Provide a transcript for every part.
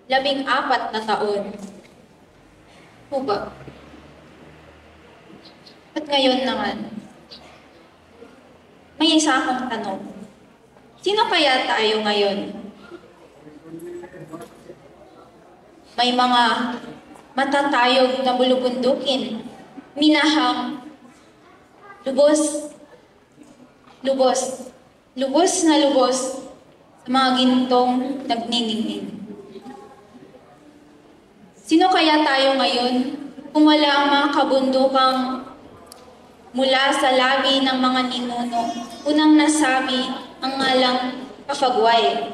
14 na taon. Po ba? At ngayon naman, may isa akong tanong. Sino kaya tayo ngayon? May mga matatayog na bulubundukin, minahang, lubos na lubos sa mga gintong nagniningning. Sino kaya tayo ngayon kung wala ang mga kabundukang mula sa labi ng mga ninuno, unang nasabi ang ngalang Kapagway?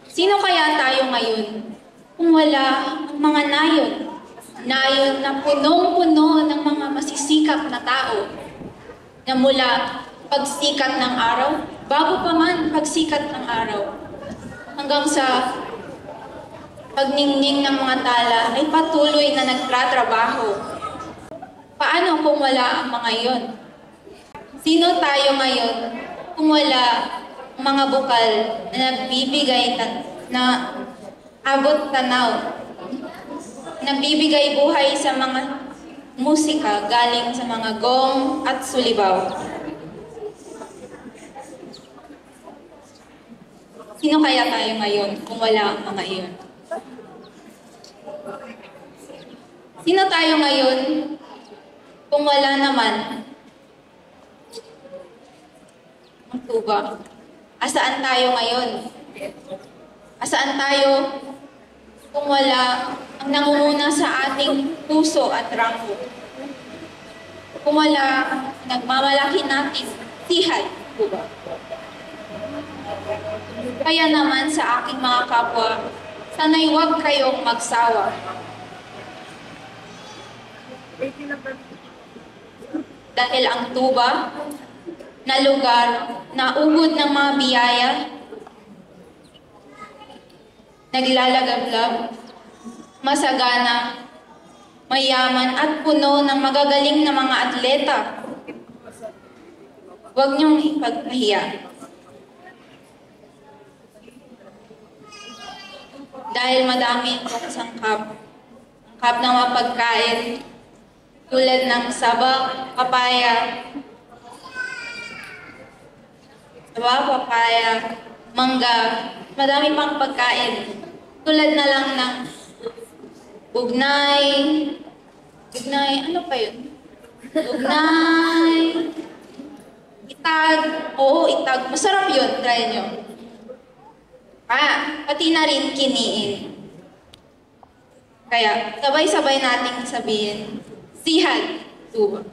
Sino kaya tayo ngayon kung wala ang mga nayon na punong-puno ng mga masisikap na tao na mula pagsikat ng araw, bago pa man pagsikat ng araw, hanggang sa pagningning ng mga tala ay patuloy na nagtatrabaho. Paano kung wala ang mga iyon? Sino tayo ngayon kung wala ang mga bukal na nagbibigay na abot tanaw, nagbibigay buhay sa mga musika galing sa mga gong at sulibaw? Sino kaya tayo ngayon kung wala ang mga iyon? Sino tayo ngayon kung wala naman ang tuba? Asaan tayo ngayon? Asaan tayo kung wala ang nangunguna sa ating puso at ranggo? Kung wala ang nagmamalaki nating tihay, tuba? Kaya naman sa aking mga kapwa, sana'y huwag kayong magsawa. Dahil ang tuba na lugar na ugod ng mga biyaya, naglalagablab, masagana, mayaman at puno ng magagaling na mga atleta. Huwag niyong ipagpahiya. Dahil madami itong sangkap. Sangkap ng mga pagkain tulad ng saba, papaya, mangga, madami pang pagkain. Tulad na lang ng ugnay, ano pa yun? Ugnay, itag, oo, itag. Masarap yun, try nyo. Pati na rin kiniin. Kaya, sabay-sabay nating sabihin, sihan, tuba.